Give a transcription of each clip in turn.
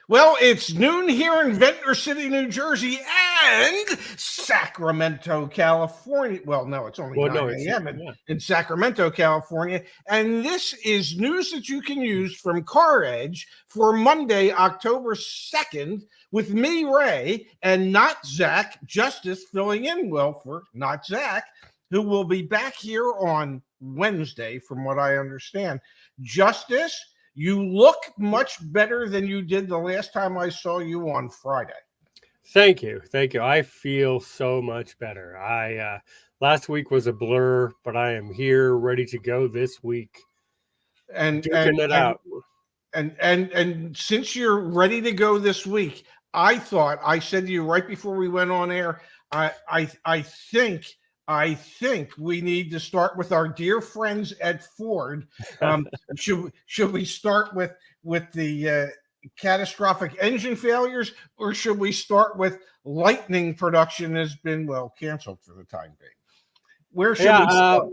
Well, it's noon here in Ventnor City, New Jersey, and Sacramento, California. Well, no, it's only Well, no, 9 it's a.m. yeah. in Sacramento, California. And this is news that you can use from CarEdge for Monday, October 2nd, with me, Ray, and not Zach, Justise filling in well for not Zach, who will be back here on Wednesday, from what I understand. Justise, you look much better than you did the last time I saw you on Friday. Thank you. I feel so much better. I last week was a blur, but I am here ready to go this week. And Duking it out. And since you're ready to go this week, I said to you right before we went on air, I think we need to start with our dear friends at Ford. Should we start with the catastrophic engine failures, or should we start with Lightning production has been canceled for the time being? Where should we start?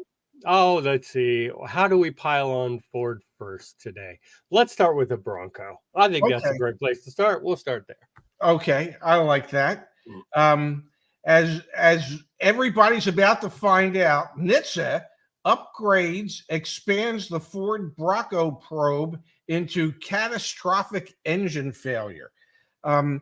Let's see. How do we pile on Ford first today? Let's start with the Bronco. I think that's a great place to start. We'll start there. Okay, I like that. As everybody's about to find out, NHTSA expands the Ford Bronco probe into catastrophic engine failure. And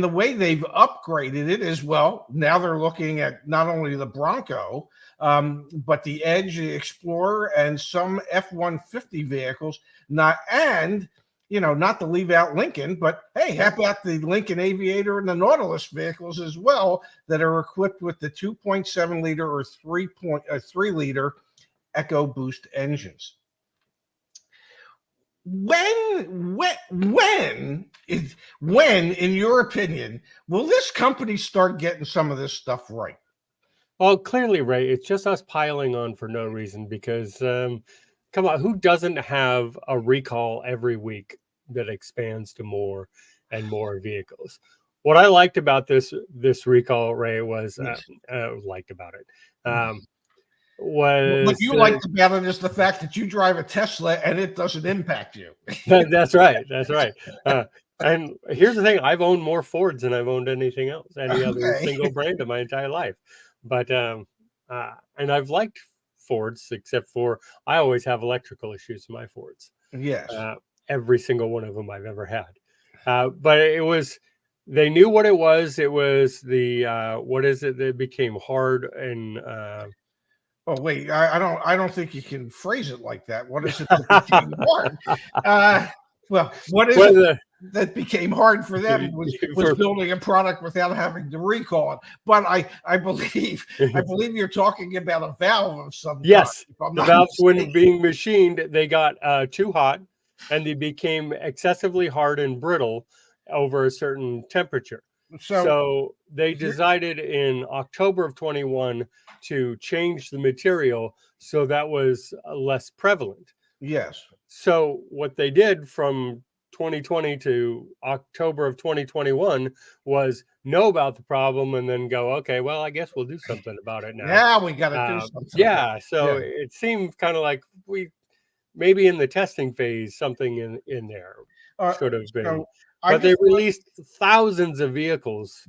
the way they've upgraded it is, now they're looking at not only the Bronco, but the Edge, the Explorer, and some F-150 vehicles. Not to leave out Lincoln, but hey, how about the Lincoln Aviator and the Nautilus vehicles as well that are equipped with the 2.7 liter or 3 liter EcoBoost engines? When, in your opinion, will this company start getting some of this stuff right? Well, clearly, Ray, it's just us piling on for no reason because, come on, who doesn't have a recall every week that expands to more and more vehicles? What I liked about this recall, Ray, was liked about it. What you liked about it is the fact that you drive a Tesla and it doesn't impact you. That's right. And here's the thing: I've owned more Fords than I've owned anything else, any other single brand in my entire life. But and I've liked Fords, except for I always have electrical issues in my Fords. Yes, every single one of them I've ever had. But they knew what it was. It was the what is it that became hard and. Oh wait, I don't think you can phrase it like that. What is it that became hard? What is it that became hard for them was building a product without having to recall it. But I believe you're talking about a valve of some kind. Yes, the valves, when being machined, they got too hot, and they became excessively hard and brittle over a certain temperature. So they decided in October of 21 to change the material so that was less prevalent. Yes. So what they did from 2020 to October of 2021 was know about the problem and then go, okay, well, I guess we'll do something about it now. Yeah, we got to do something. Yeah, so it seemed kind of like we maybe in the testing phase something in there should have been. But they released thousands of vehicles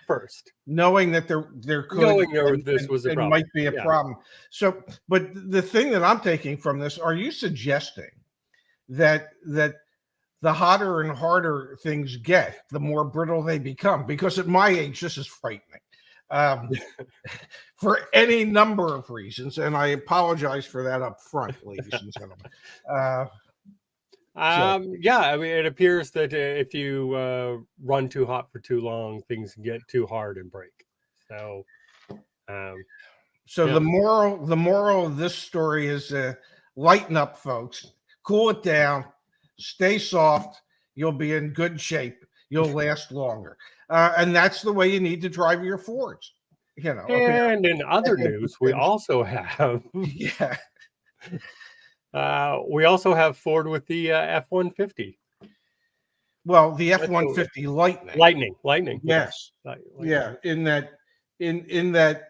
first, knowing that there this was a problem. Might be a problem. So, but the thing that I'm taking from this, are you suggesting that the hotter and harder things get, the more brittle they become? Because at my age, this is frightening. For any number of reasons, and I apologize for that up front, ladies and gentlemen. I mean, it appears that if you run too hot for too long, things get too hard and break. So, the moral of this story is lighten up, folks. Cool it down. Stay soft. You'll be in good shape. You'll last longer. And that's the way you need to drive your Fords. And in other news, we also have we also have Ford with the F-150. Well, the F-150 Lightning. Yes. Yeah. In that,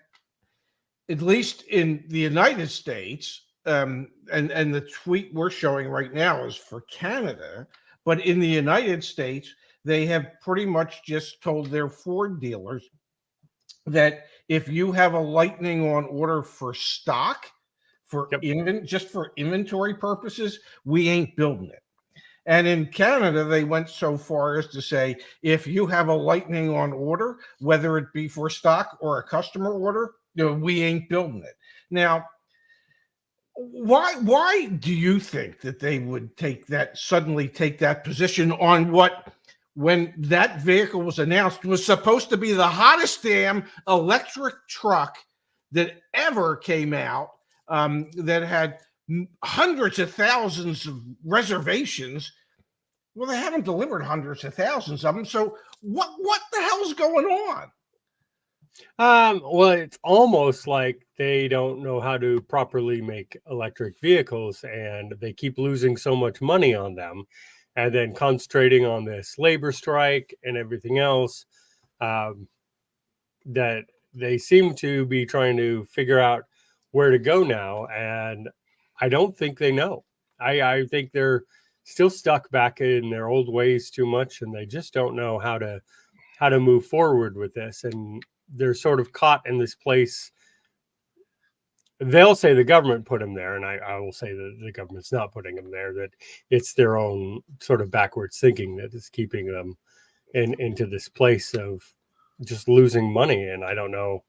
at least in the United States, and the tweet we're showing right now is for Canada, But in the United States, they have pretty much just told their Ford dealers that if you have a Lightning on order for stock, just for inventory purposes, we ain't building it. And in Canada, they went so far as to say, if you have a Lightning on order, whether it be for stock or a customer order, we ain't building it. Now, why do you think that they would suddenly take that position on what, when that vehicle was announced, was supposed to be the hottest damn electric truck that ever came out, that had hundreds of thousands of reservations? Well, they haven't delivered hundreds of thousands of them. So what the hell's going on? Well, it's almost like they don't know how to properly make electric vehicles, and they keep losing so much money on them, and then concentrating on this labor strike and everything else, that they seem to be trying to figure out where to go now. And I don't think they know. I think they're still stuck back in their old ways too much, and they just don't know how to move forward with this. And they're sort of caught in this place. They'll say the government put them there, and I will say that the government's not putting them there, that it's their own sort of backwards thinking that is keeping them into this place of just losing money. And I don't know,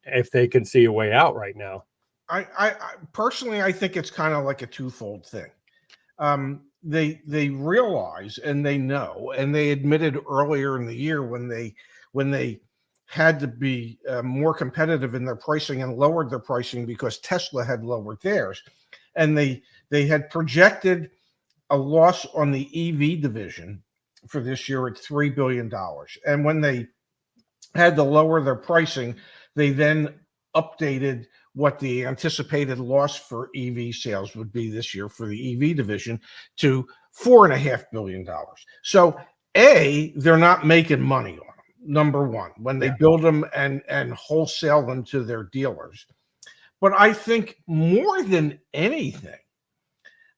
if they can see a way out right now. I personally, I think it's kind of like a twofold thing. They realize, and they know, and they admitted earlier in the year when they had to be more competitive in their pricing and lowered their pricing because Tesla had lowered theirs, and they had projected a loss on the EV division for this year at $3 billion. And when they had to lower their pricing, they then updated what the anticipated loss for EV sales would be this year for the EV division to $4.5 billion. So they're not making money on them, number one, when they build them and wholesale them to their dealers. But I think more than anything,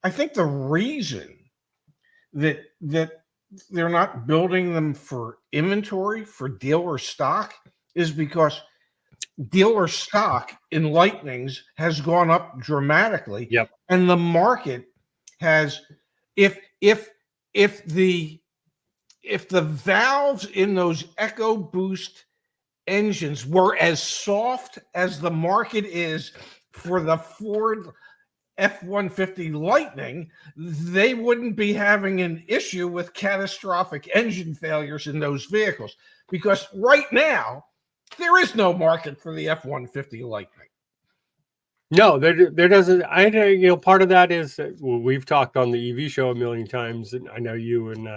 I think the reason that they're not building them for inventory, for dealer stock, is because dealer stock in Lightnings has gone up dramatically. Yep. And the market has, if the valves in those EcoBoost engines were as soft as the market is for the Ford F-150 Lightning, they wouldn't be having an issue with catastrophic engine failures in those vehicles, because right now there is no market for the F-150 Lightning. No, there doesn't. Part of that is we've talked on the EV show a million times, and I know you and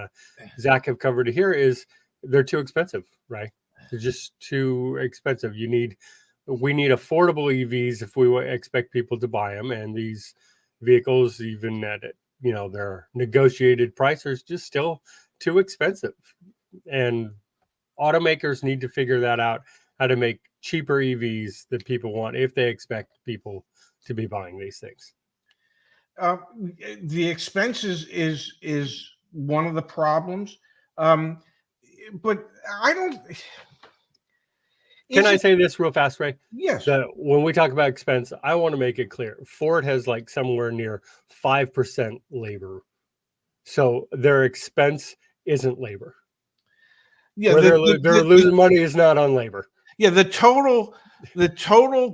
Zach have covered it here, is they're too expensive, right? They're just too expensive. We need affordable EVs if we expect people to buy them, and these vehicles, even at their negotiated price, are just still too expensive. And automakers need to figure that out, how to make cheaper EVs that people want if they expect people to be buying these things. The expenses is one of the problems, but I don't. Can I say this real fast, Ray? Yes. That when we talk about expense, I want to make it clear. Ford has like somewhere near 5% labor, so their expense isn't labor. Yeah, they're losing money is not on labor. Yeah, the total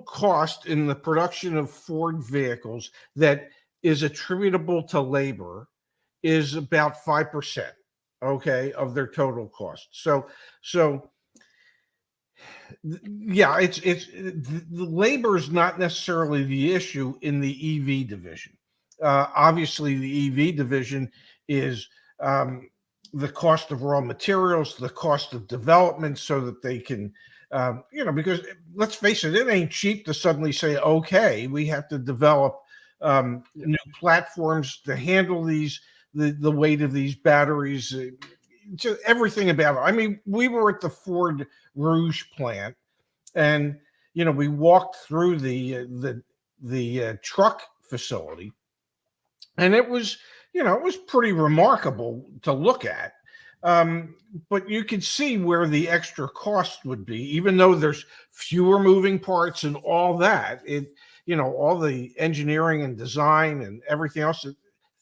cost in the production of Ford vehicles that is attributable to labor is about 5%, okay, of their total cost. So yeah, it's the labor is not necessarily the issue in the EV division. Obviously, the EV division is the cost of raw materials, the cost of development, so that they can, because let's face it, it ain't cheap to suddenly say, okay, we have to develop new platforms to handle the weight of these batteries, just everything about it. I mean, we were at the Ford Rouge plant, and we walked through the truck facility, and it was it was pretty remarkable to look at. But you could see where the extra cost would be, even though there's fewer moving parts and all that. All the engineering and design and everything else,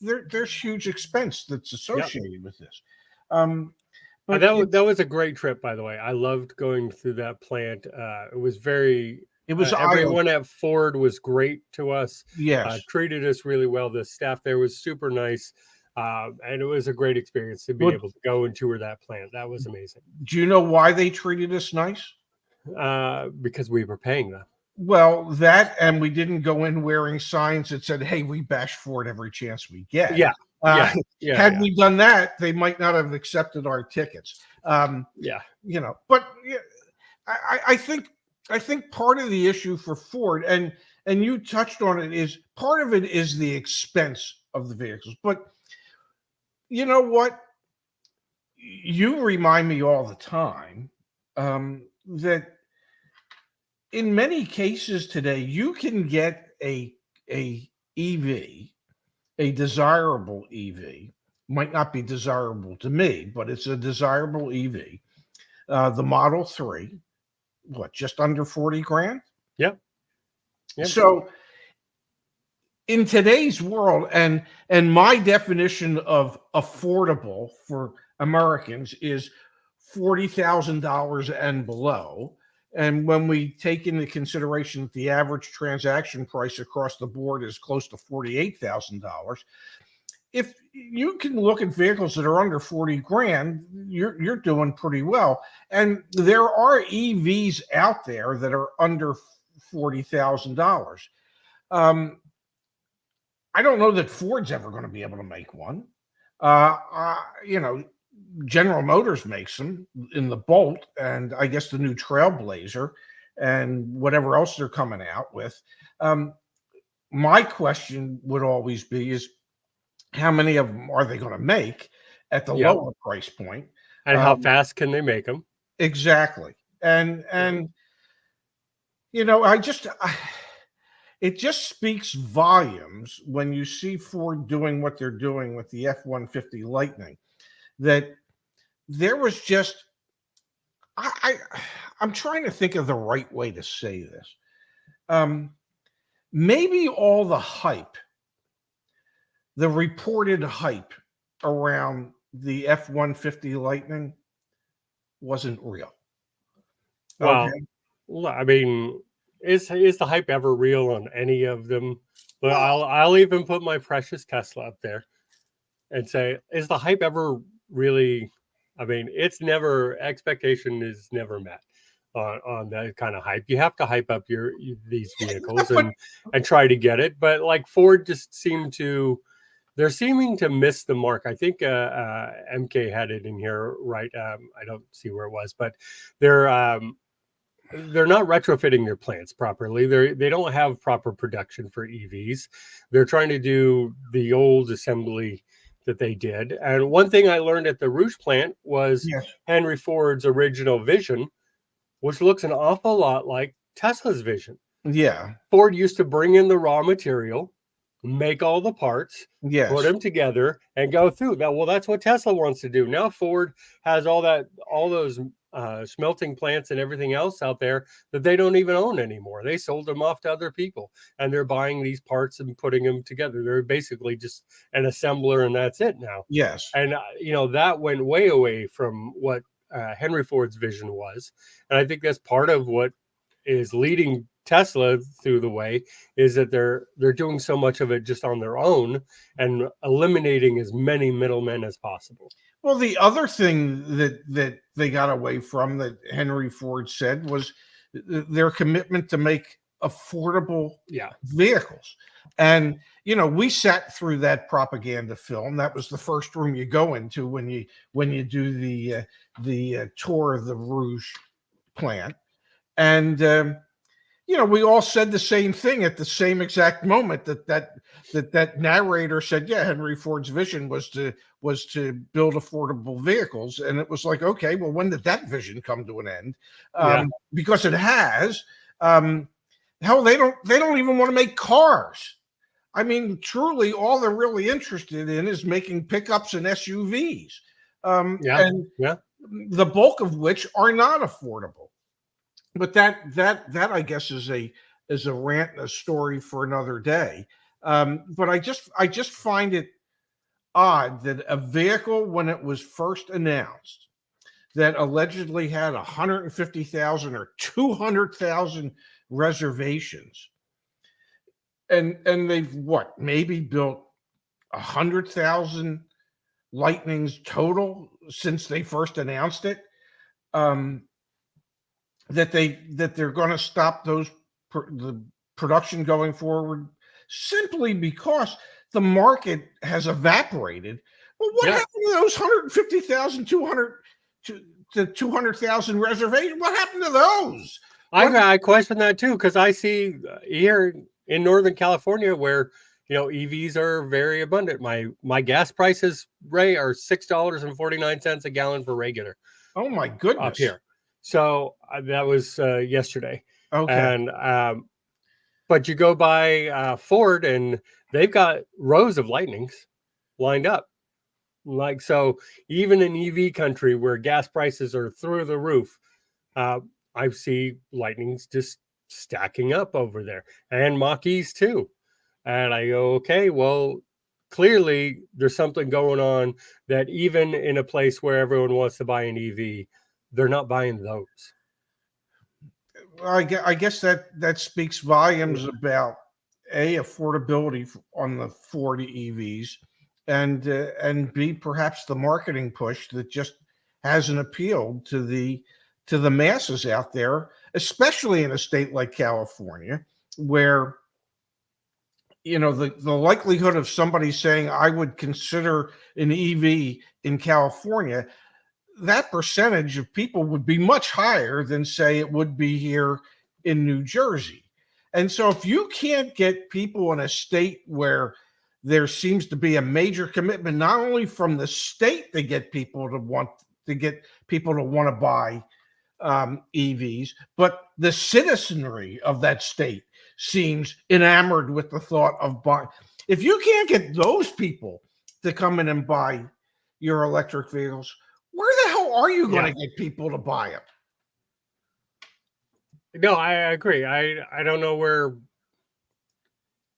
there's huge expense that's associated with this. But that was a great trip, by the way. I loved going through that plant. It was very. it was Everyone at Ford was great to us. Yes. Treated us really well. The staff there was super nice, and it was a great experience to be able to go and tour that plant. That was amazing. Do you know why they treated us nice? Because we were paying them. Well, that, and we didn't go in wearing signs that said, "Hey, we bash Ford every chance we get." Had we done that, they might not have accepted our tickets. But I think part of the issue for Ford, and you touched on it, is part of it is the expense of the vehicles. But you know what? You remind me all the time that in many cases today, you can get a EV, a desirable EV. Might not be desirable to me, but it's a desirable EV. The Model 3, just under 40 grand? Yep. So in today's world, and my definition of affordable for Americans is $40,000 and below. And when we take into consideration that the average transaction price across the board is close to $48,000, if you can look at vehicles that are under 40 grand, you're doing pretty well. And there are EVs out there that are under $40,000. I don't know that Ford's ever going to be able to make one. General Motors makes them in the Bolt, and I guess the new Trailblazer and whatever else they're coming out with. My question would always be is, how many of them are they going to make at the lower price point? And how fast can they make them? Exactly. And it just speaks volumes when you see Ford doing what they're doing with the F-150 Lightning, that there was just, I'm trying to think of the right way to say this. Maybe all the hype, the reported hype around the F-150 Lightning wasn't real. Well, I mean, is the hype ever real on any of them? But I'll even put my precious Tesla up there and say, is the hype ever really? I mean, expectation is never met on that kind of hype. You have to hype up these vehicles and try to get it. But like Ford just they're seeming to miss the mark. I think MK had it in here, right? I don't see where it was, but they're not retrofitting their plants properly. They don't have proper production for EVs. They're trying to do the old assembly that they did. And one thing I learned at the Rouge plant was Henry Ford's original vision, which looks an awful lot like Tesla's vision. Yeah. Ford used to bring in the raw material, make all the parts, put them together, and go through that. Well, that's what Tesla wants to do. Now Ford has all those smelting plants and everything else out there that they don't even own anymore. They sold them off to other people, and they're buying these parts and putting them together. They're basically just an assembler, and that's it now. Yes. And that went way away from what Henry Ford's vision was, and I think that's part of what is leading Tesla through the way, is that they're doing so much of it just on their own and eliminating as many middlemen as possible. Well, the other thing that they got away from, that Henry Ford said, was their commitment to make affordable vehicles. And we sat through that propaganda film. That was the first room you go into when you do the tour of the Rouge plant. And we all said the same thing at the same exact moment. That narrator said, Henry Ford's vision was to build affordable vehicles. And it was like, okay, well, when did that vision come to an end? Because it has. Hell, they don't even want to make cars. I mean, truly, all they're really interested in is making pickups and SUVs, Yeah, and yeah. the bulk of which are not affordable. But that I guess is a rant and a story for another day. But I just find it odd that a vehicle, when it was first announced, that allegedly had 150,000 or 200,000 reservations, and they've what, maybe built 100,000 Lightnings total since they first announced it. Um, that they're going to stop the production going forward simply because the market has evaporated. Well, what Yeah. happened to those 150,000, 200 to 200,000 reservations? What happened to those? I question that too, because I see here in Northern California where EVs are very abundant. My gas prices, Ray, are $6.49 a gallon for regular Oh my up goodness. here. So that was yesterday, Okay. and but you go by Ford and they've got rows of Lightnings lined up. Like, so even in EV country where gas prices are through the roof, uh, I see Lightnings just stacking up over there, and Mach-E's too. And I go, okay, well, clearly there's something going on that even in a place where everyone wants to buy an EV, they're not buying those. I guess that speaks volumes about affordability on the Ford EVs, and B, perhaps the marketing push that just hasn't appealed to the masses out there, especially in a state like California, where the likelihood of somebody saying I would consider an EV in California, that percentage of people would be much higher than, say, it would be here in New Jersey. And so if you can't get people in a state where there seems to be a major commitment, not only from the state to get people to want to buy EVs, but the citizenry of that state seems enamored with the thought of buying. If you can't get those people to come in and buy your electric vehicles, where the hell are you going Yeah. to get people to buy them? No, I agree. I don't know where,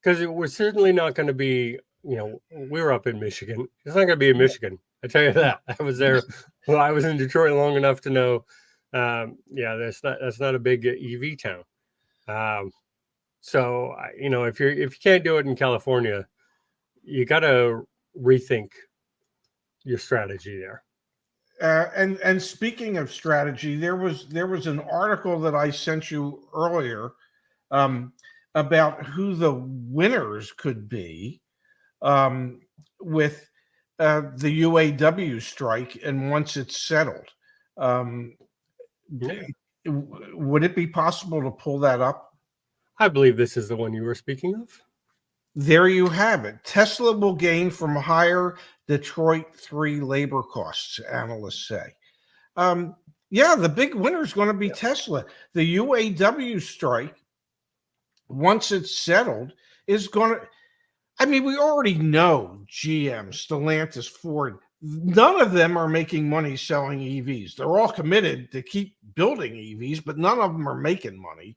because it was certainly not going to be, we were up in Michigan. It's not going to be in Michigan. I tell you that. I was there. Well, I was in Detroit long enough to know. Yeah, that's not a big EV town. So if you can't do it in California, you got to rethink your strategy there. And speaking of strategy, there was an article that I sent you earlier, um, about who the winners could be, with the UAW strike, and once it's settled. Um, Yeah. would it be possible to pull that up? I believe this is the one you were speaking of. There you have it. Tesla will gain from higher Detroit 3 labor costs, analysts say. Yeah, the big winner is going to be Tesla. The UAW strike, once it's settled, is going to, I mean, we already know GM, Stellantis, Ford, none of them are making money selling EVs. They're all committed to keep building EVs, but none of them are making money.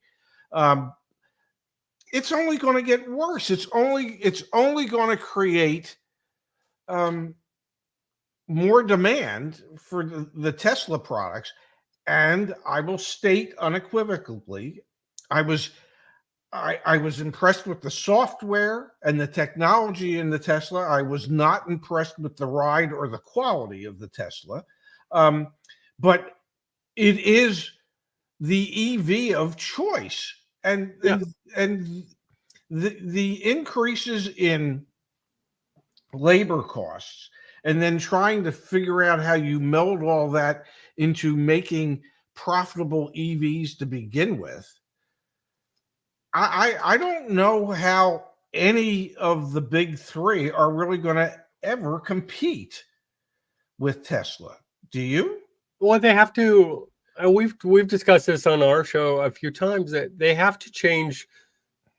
It's only going to get worse. It's only going to create more demand for the Tesla products. And I will state unequivocally, I was impressed with the software and the technology in the Tesla. I was not impressed with the ride or the quality of the Tesla. But it is the EV of choice. And Yeah. and the increases in labor costs, and then trying to figure out how you meld all that into making profitable EVs to begin with. I don't know how any of the big three are really going to ever compete with Tesla. Do you? Well, they have to. We've discussed this on our show a few times that they have to change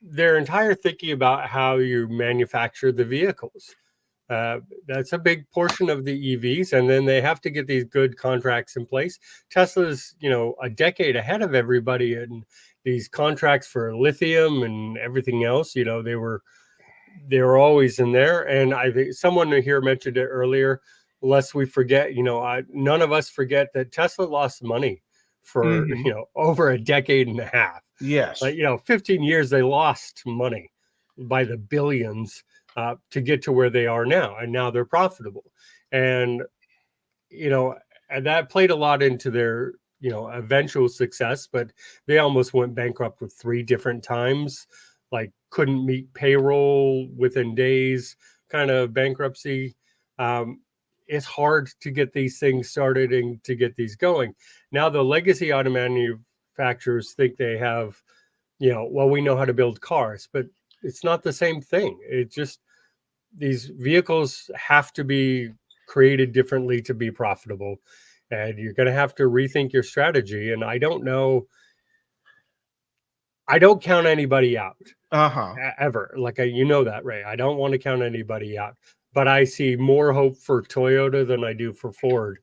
their entire thinking about how you manufacture the vehicles. That's a big portion of the EVs, and then they have to get these good contracts in place. Tesla's, a decade ahead of everybody in these contracts for lithium and everything else. They were always in there, and I think someone here mentioned it earlier. Lest we forget, none of us forget that Tesla lost money for Mhm. over a decade and a half. Yes. 15 years they lost money by the billions to get to where they are now, and now they're profitable. And you know, and that played a lot into their eventual success. But they almost went bankrupt with 3 different times, like couldn't meet payroll within days, kind of bankruptcy. Um, it's hard to get these things started and to get these going. Now the legacy auto manufacturers think they have, well, we know how to build cars, but it's not the same thing. It just, these vehicles have to be created differently to be profitable, and you're going to have to rethink your strategy. And I don't count anybody out Uh-huh. ever. Like, that, Ray. I don't want to count anybody out, but I see more hope for Toyota than I do for Ford.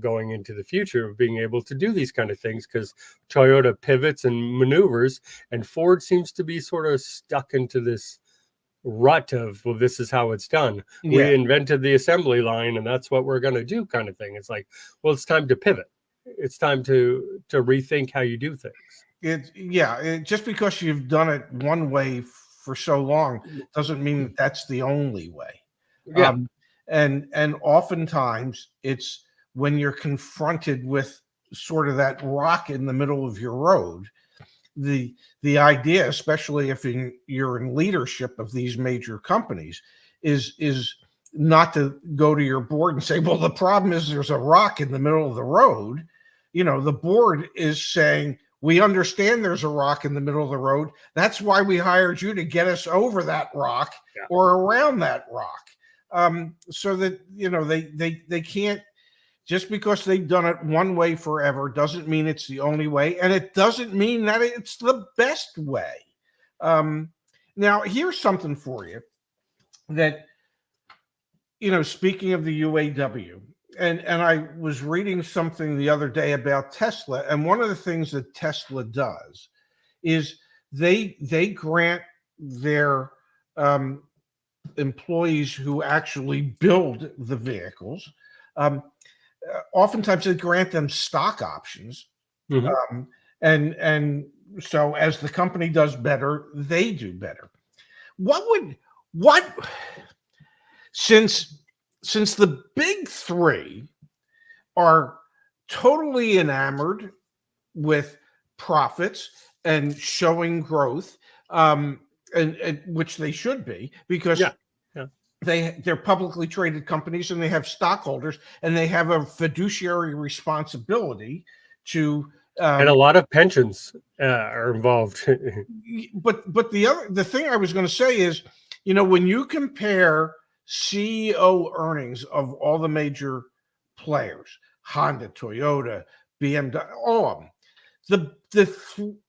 Going into the future of being able to do these kind of things, because Toyota pivots and maneuvers, and Ford seems to be sort of stuck into this rut of, well, this is how it's done. Yeah. We invented the assembly line, and that's what we're going to do, kind of thing. It's like, well, it's time to pivot. It's time to rethink how you do things. Just because you've done it one way for so long doesn't mean that that's the only way. Yeah. And oftentimes it's when you're confronted with sort of that rock in the middle of your road, the idea, especially if you're in leadership of these major companies, is not to go to your board and say, well, the problem is there's a rock in the middle of the road. The board is saying, we understand there's a rock in the middle of the road. That's why we hired you, to get us over that rock Yeah. or around that rock. So that they can't, just because they've done it one way forever doesn't mean it's the only way, and it doesn't mean that it's the best way. Now, here's something for you that, speaking of the UAW, and I was reading something the other day about Tesla, and one of the things that Tesla does is they grant their employees who actually build the vehicles. Oftentimes they grant them stock options, Mm-hmm. and so as the company does better, they do better. What since the big three are totally enamored with profits and showing growth, and which they should be, because Yeah. Yeah. they're publicly traded companies, and they have stockholders, and they have a fiduciary responsibility to And a lot of pensions are involved. but the thing I was going to say is, when you compare CEO earnings of all the major players, Honda, Toyota, BMW, all of them, the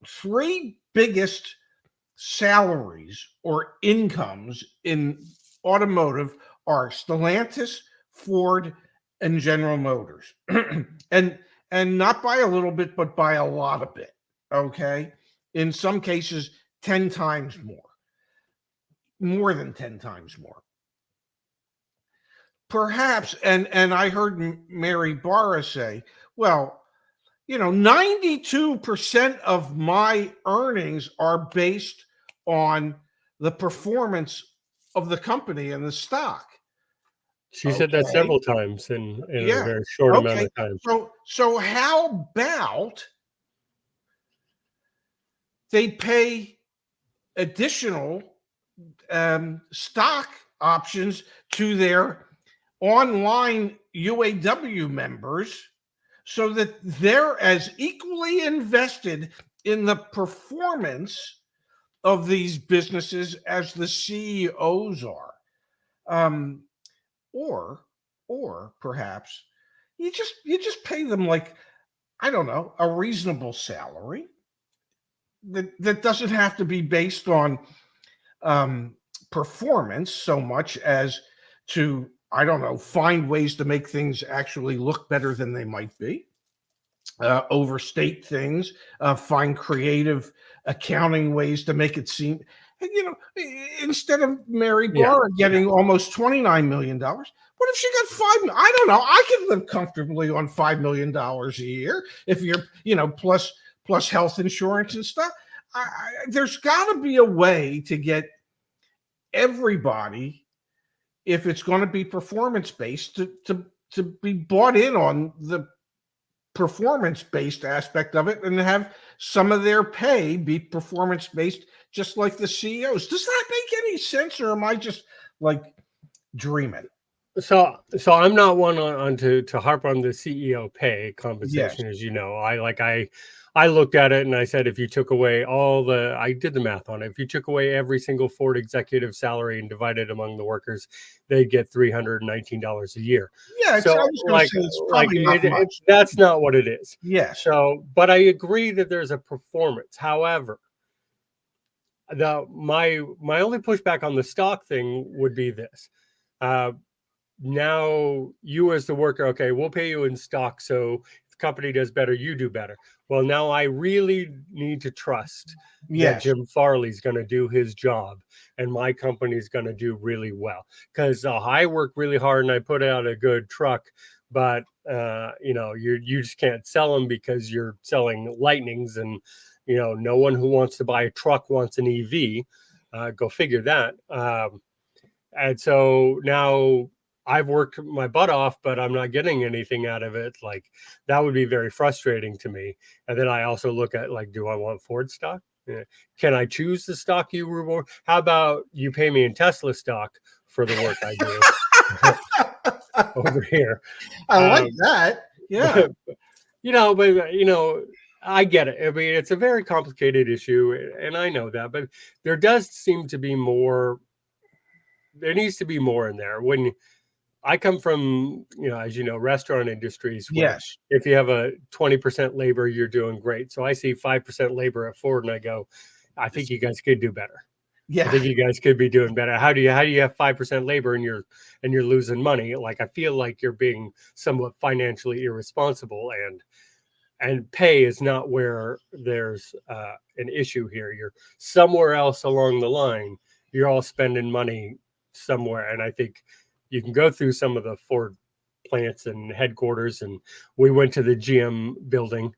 three biggest salaries or incomes in automotive are Stellantis, Ford, and General Motors. and not by a little bit, but by a lot of it. Okay. In some cases, 10 times more than 10 times more. Perhaps, and I heard Mary Barra say, well, 92% of my earnings are based on the performance of the company and the stock. She said that Okay. several times in a Yeah. very short amount Okay. of time. So how about they pay additional stock options to their online UAW members, so that they're as equally invested in the performance of these businesses as the CEOs are. Um, or perhaps you just pay them, like, I don't know, a reasonable salary, that doesn't have to be based on performance so much as to, I don't know, find ways to make things actually look better than they might be, overstate things, find creative accounting ways to make it seem, instead of Mary Barra getting almost $29 million, what if she got I don't know, I could live comfortably on $5 million a year if you're, plus health insurance and stuff. There's got to be a way to get everybody, if it's going to be performance based, to be bought in on the performance based aspect of it, and have some of their pay be performance based, just like the CEOs. Does that make any sense, or am I just like dreaming? So I'm not one on to harp on the CEO pay compensation, Yes. as you know. I looked at it and I said, if you took away I did the math on it. If you took away every single Ford executive salary and divided among the workers, they'd get $319 a year. Yeah, so I was going to say it's probably not much. That's not what it is. Yes. So, but I agree that there's a performance. However, my only pushback on the stock thing would be this. Now you as the worker, okay, we'll pay you in stock, so if the company does better, you do better. Well, now I really need to trust that Jim Farley's going to do his job and my company's going to do really well, because I work really hard and I put out a good truck, but you just can't sell them because you're selling Lightnings, and no one who wants to buy a truck wants an EV. Go figure that. And so now I've worked my butt off, but I'm not getting anything out of it. Like, that would be very frustrating to me. And then I also look at, like, do I want Ford stock? Can I choose the stock you reward? How about you pay me in Tesla stock for the work I do over here? I like that. Yeah. But I get it. I mean, it's a very complicated issue, and I know that, but there does seem to be more. There needs to be more in there. When I come from, as you know, restaurant industries. Yes. If you have a 20% labor, you're doing great. So I see 5% labor at Ford, and I go, I think you guys could do better. Yeah. I think you guys could be doing better. How do you have 5% labor and you're losing money? Like, I feel like you're being somewhat financially irresponsible, and pay is not where there's an issue here. You're somewhere else along the line. You're all spending money somewhere, and I think you can go through some of the Ford plants and headquarters, and we went to the GM building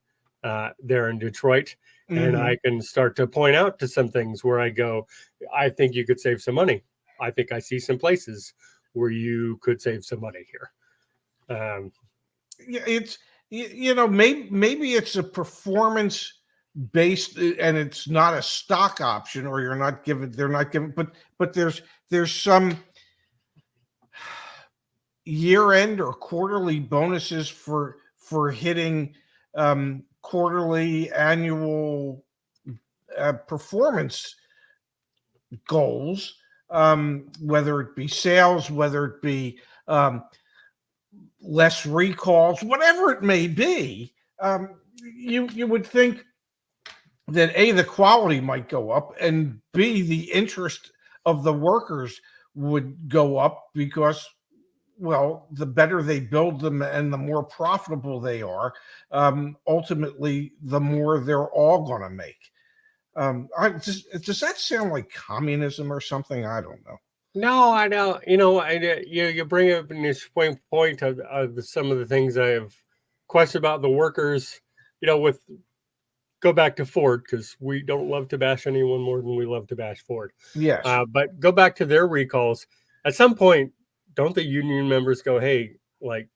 there in Detroit, and I can start to point out to some things where I go, I think you could save some money. I think I see some places where you could save some money here. It's maybe it's a performance based, and it's not a stock option, or they're not given, but there's some year-end or quarterly bonuses for hitting quarterly, annual performance goals, whether it be sales, whether it be less recalls, whatever it may be. You would think that A, the quality might go up, and B, the interest of the workers would go up, because, well, the better they build them and the more profitable they are, ultimately, the more they're all going to make. Does that sound like communism or something? I don't know. No, I don't. You bring up in this point of some of the things I have questioned about the workers. Go back to Ford, because we don't love to bash anyone more than we love to bash Ford. Yes. But go back to their recalls. At some point, don't the union members go, hey, like,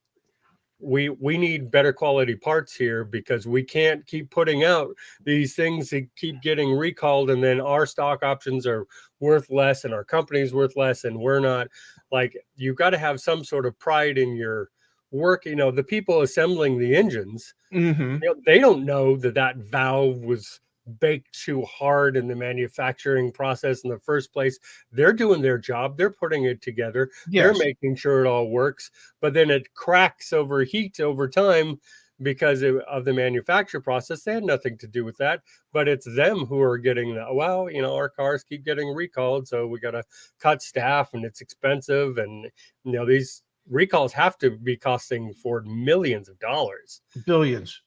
we need better quality parts here, because we can't keep putting out these things that keep getting recalled, and then our stock options are worth less and our company's worth less, and we're not. Like, you've got to have some sort of pride in your work. The people assembling the engines, they don't know that valve was baked too hard in the manufacturing process in the first place. They're doing their job. They're putting it together. Yes. They're making sure it all works. But then it cracks, overheats over time. because of the manufacture process. They had nothing to do with that, but it's them who are getting the, well, our cars keep getting recalled, so we got to cut staff and it's expensive. And, these recalls have to be costing Ford millions of dollars. Billions.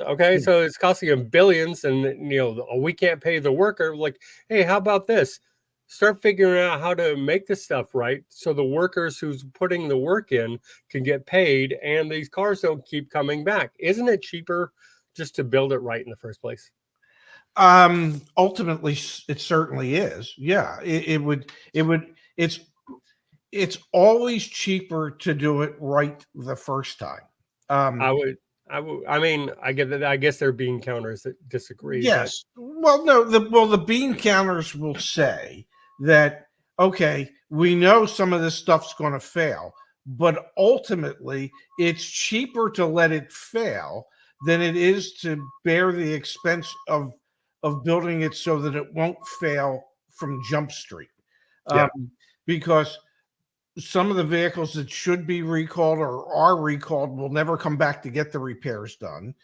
Okay. Yeah. So it's costing them billions, and, we can't pay the worker. Like, hey, how about this? Start figuring out how to make this stuff right, so the workers who's putting the work in can get paid and these cars don't keep coming back. Isn't it cheaper just to build it right in the first place? Ultimately, it certainly is. Yeah, it's always cheaper to do it right the first time. I mean, I get that. I guess there are bean counters that disagree. Yes. Well, no, the bean counters will say that, okay, we know some of this stuff's going to fail, but ultimately it's cheaper to let it fail than it is to bear the expense of building it so that it won't fail from Jump Street. Because some of the vehicles that should be recalled or are recalled will never come back to get the repairs done.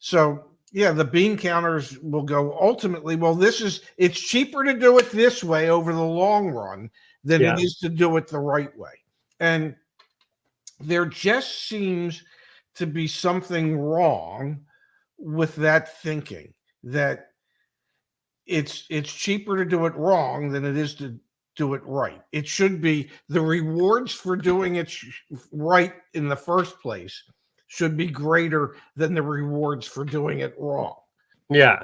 So yeah, the bean counters will go ultimately, well, it's cheaper to do it this way over the long run than it is to do it the right way. And there just seems to be something wrong with that thinking, that it's cheaper to do it wrong than it is to do it right. It should be the rewards for doing it right in the first place should be greater than the rewards for doing it wrong. Yeah.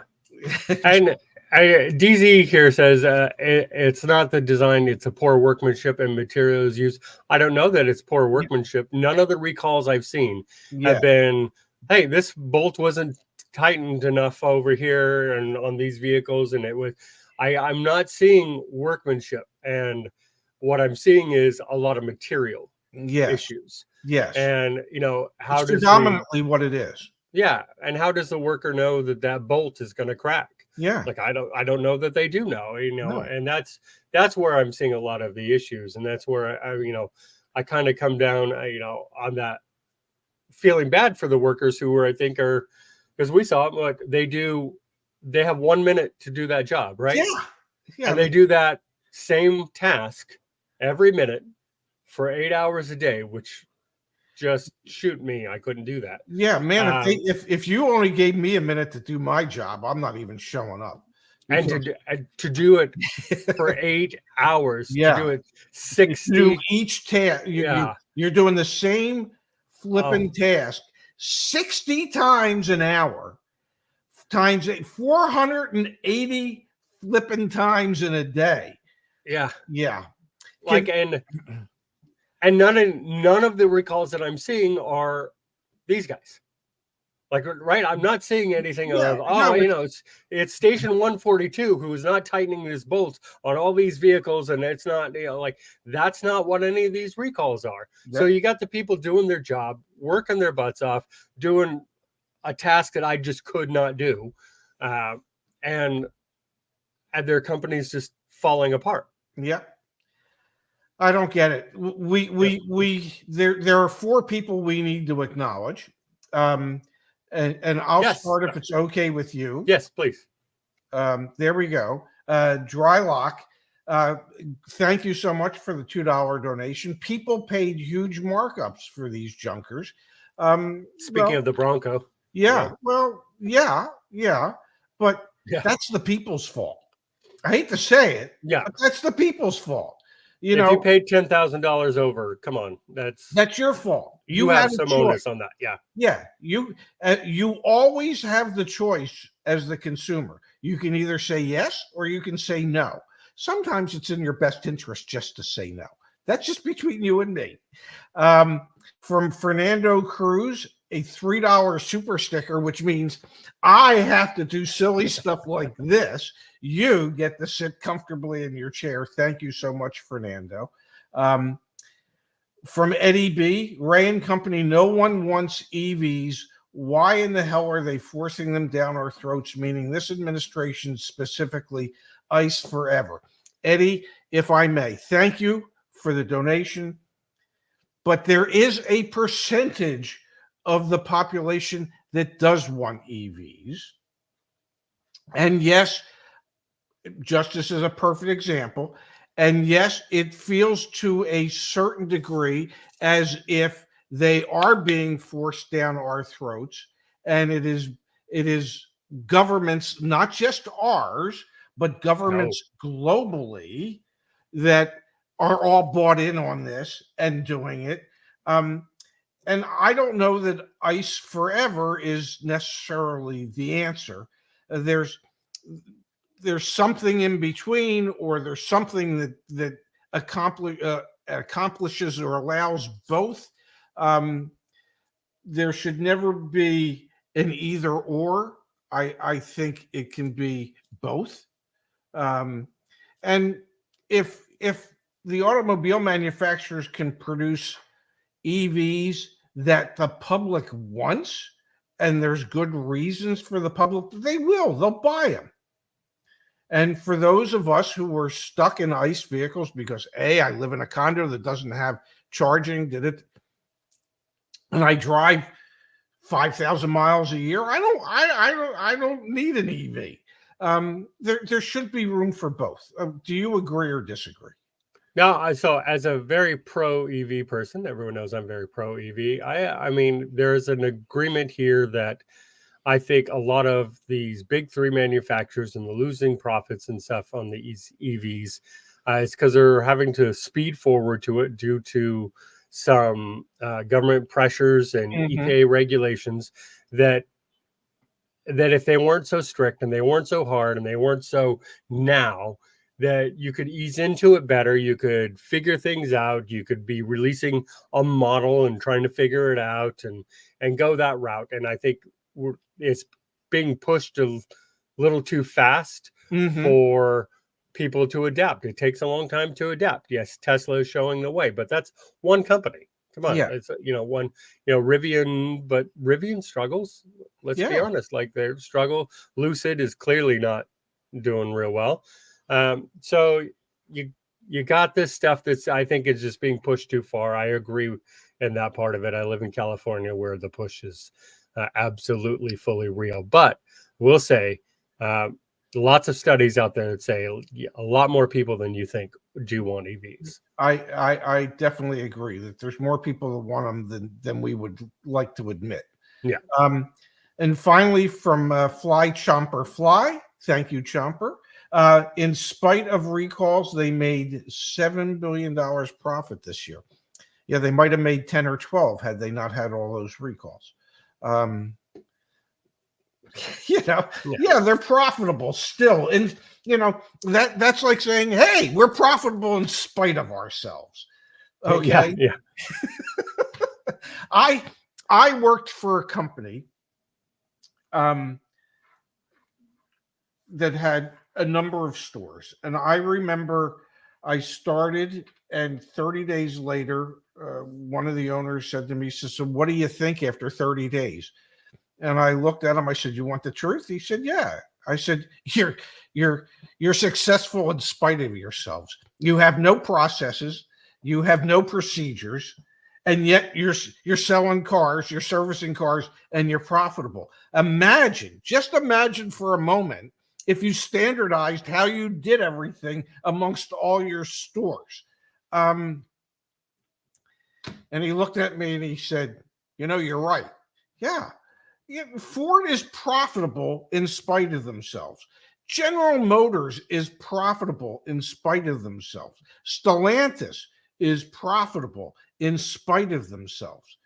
And DZ here says it's not the design, it's a poor workmanship and materials used. I don't know that it's poor workmanship. None of the recalls I've seen have been, hey, this bolt wasn't tightened enough over here and on these vehicles, and it was. I'm not seeing workmanship, and what I'm seeing is a lot of material issues. Yes. And how it's does predominantly what it is. Yeah. And how does the worker know that bolt is going to crack? Yeah. Like, I don't know that they do know, No. And that's where I'm seeing a lot of the issues. And that's where I kind of come down, on that, feeling bad for the workers who I think are, because we saw what they do. They have 1 minute to do that job, right? Yeah. And they do that same task every minute for 8 hours a day, which just shoot me. I couldn't do that. Yeah, man. If you only gave me a minute to do my job, I'm not even showing up. And to do it for 8 hours, to do it 60 do each task. You're doing the same flipping task 60 times an hour, times 480 flipping times in a day. Yeah. Like, and none of the recalls that I'm seeing are these guys. Like, right, I'm not seeing anything of it's station 142 who is not tightening his bolts on all these vehicles, and it's not like that's not what any of these recalls are. So you got the people doing their job, working their butts off, doing a task that I just could not do, and their companies just falling apart. Yeah. I don't get it. There are 4 people we need to acknowledge. And I'll start if it's okay with you. Yes, please. There we go. Drylock. Thank you so much for the $2 donation. People paid huge markups for these junkers. Speaking of the Bronco. Yeah. Well, yeah. But that's the people's fault. I hate to say it. Yeah. But that's the people's fault. If you paid $10,000 over, come on, that's your fault. You have some onus on that. Yeah. You always have the choice as the consumer. You can either say yes or you can say no. Sometimes it's in your best interest just to say no. That's just between you and me. From Fernando Cruz, a $3 super sticker, which means I have to do silly stuff like this. You get to sit comfortably in your chair. Thank you so much, Fernando. From Eddie B, Ray and Company, no one wants EVs. Why in the hell are they forcing them down our throats? Meaning this administration, specifically ICE forever. Eddie, if I may, thank you for the donation. But there is a percentage of the population that does want EVs. And yes, Justice is a perfect example. And yes, it feels to a certain degree as if they are being forced down our throats. And it is governments, not just ours, but governments globally, that are all bought in on this and doing it. And I don't know that ICE forever is necessarily the answer. There's something in between, or there's something that accomplishes or allows both. There should never be an either or. I think it can be both. And if the automobile manufacturers can produce EVs that the public wants, and there's good reasons for the public, they'll buy them. And for those of us who were stuck in ICE vehicles because I live in a condo that doesn't have charging, and I drive 5,000 miles a year, I don't need an EV. There should be room for both. Do you agree or disagree? No, so as a very pro EV person, everyone knows I'm very pro EV. I mean, there's an agreement here that I think a lot of these big three manufacturers and the losing profits and stuff on the EVs is because they're having to speed forward to it due to some government pressures and EPA regulations that if they weren't so strict and they weren't so hard and they weren't so now, that you could ease into it better. You could figure things out. You could be releasing a model and trying to figure it out and go that route. And I think it's being pushed a little too fast for people to adapt. It takes a long time to adapt. Yes, Tesla is showing the way, but that's one company. Come on, it's Rivian, but Rivian struggles. Let's be honest. Like their struggle, Lucid is clearly not doing real well. So you got this stuff that's, I think, is just being pushed too far. I agree in that part of it. I live in California where the push is absolutely fully real, but we'll say lots of studies out there that say a lot more people than you think do want EVs. I definitely agree that there's more people that want them than we would like to admit. Yeah. And finally, from Fly Chomper Fly, thank you, Chomper. In spite of recalls, they made $7 billion profit this year. Yeah, they might have made 10 or 12 had they not had all those recalls. They're profitable still. And, that's like saying, hey, we're profitable in spite of ourselves. Okay. Yeah. I worked for a company that had a number of stores. And I remember I started, and 30 days later, one of the owners said to me, so what do you think after 30 days? And I looked at him. I said, you want the truth? He said, yeah. I said, you're successful in spite of yourselves. You have no processes. You have no procedures. And yet you're selling cars, you're servicing cars, and you're profitable. Just imagine for a moment if you standardized how you did everything amongst all your stores. And he looked at me and he said, you're right. Yeah. Ford is profitable in spite of themselves. General Motors is profitable in spite of themselves. Stellantis is profitable in spite of themselves.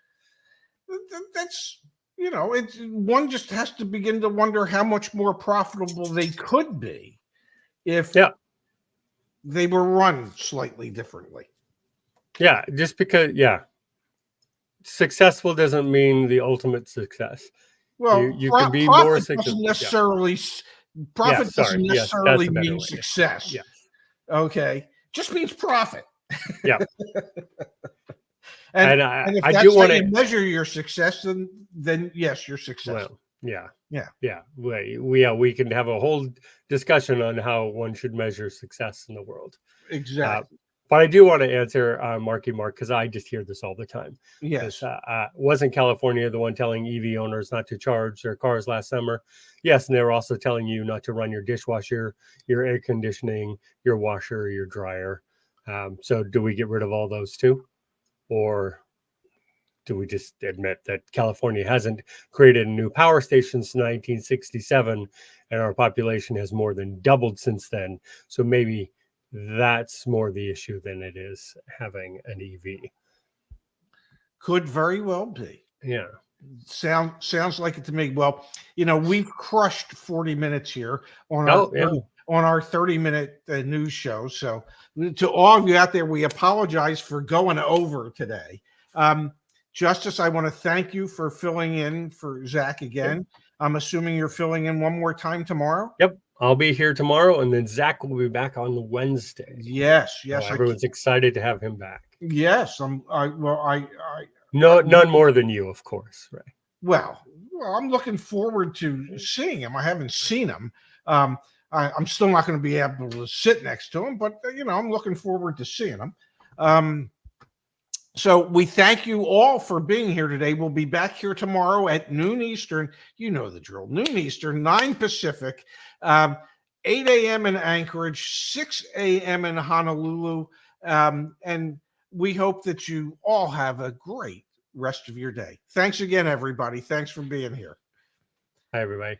That's, one just has to begin to wonder how much more profitable they could be if they were run slightly differently. Yeah, just because, successful doesn't mean the ultimate success. Well, you can be more successful. Profit doesn't necessarily mean success. Yes. Okay. Just means profit. Yeah. and if that's how you measure your success, then yes, you're successful. Well, we can have a whole discussion on how one should measure success in the world. Exactly. But I do want to answer Marky Mark, because I just hear this all the time. Yes. Wasn't California the one telling EV owners not to charge their cars last summer? Yes, and they were also telling you not to run your dishwasher, your air conditioning, your washer, your dryer. So do we get rid of all those too? Or do we just admit that California hasn't created a new power station since 1967, and our population has more than doubled since then? So maybe that's more the issue than it is having an EV. Could very well be. Yeah. Sounds like it to me. Well, we've crushed 40 minutes here on our 30-minute news show. So to all of you out there, we apologize for going over today. Justice, I want to thank you for filling in for Zach again. Yep. I'm assuming you're filling in one more time tomorrow. Yep. I'll be here tomorrow, and then Zach will be back on Wednesday. Yes. So everyone's excited to have him back. Yes. None more than you, of course, right? Well, I'm looking forward to seeing him. I haven't seen him. I'm still not going to be able to sit next to him, but I'm looking forward to seeing him. So we thank you all for being here today. We'll be back here tomorrow at noon Eastern. You know the drill. Noon Eastern, 9 Pacific, 8 a.m. in Anchorage, 6 a.m. in Honolulu. And we hope that you all have a great rest of your day. Thanks again, everybody. Thanks for being here. Hi, everybody.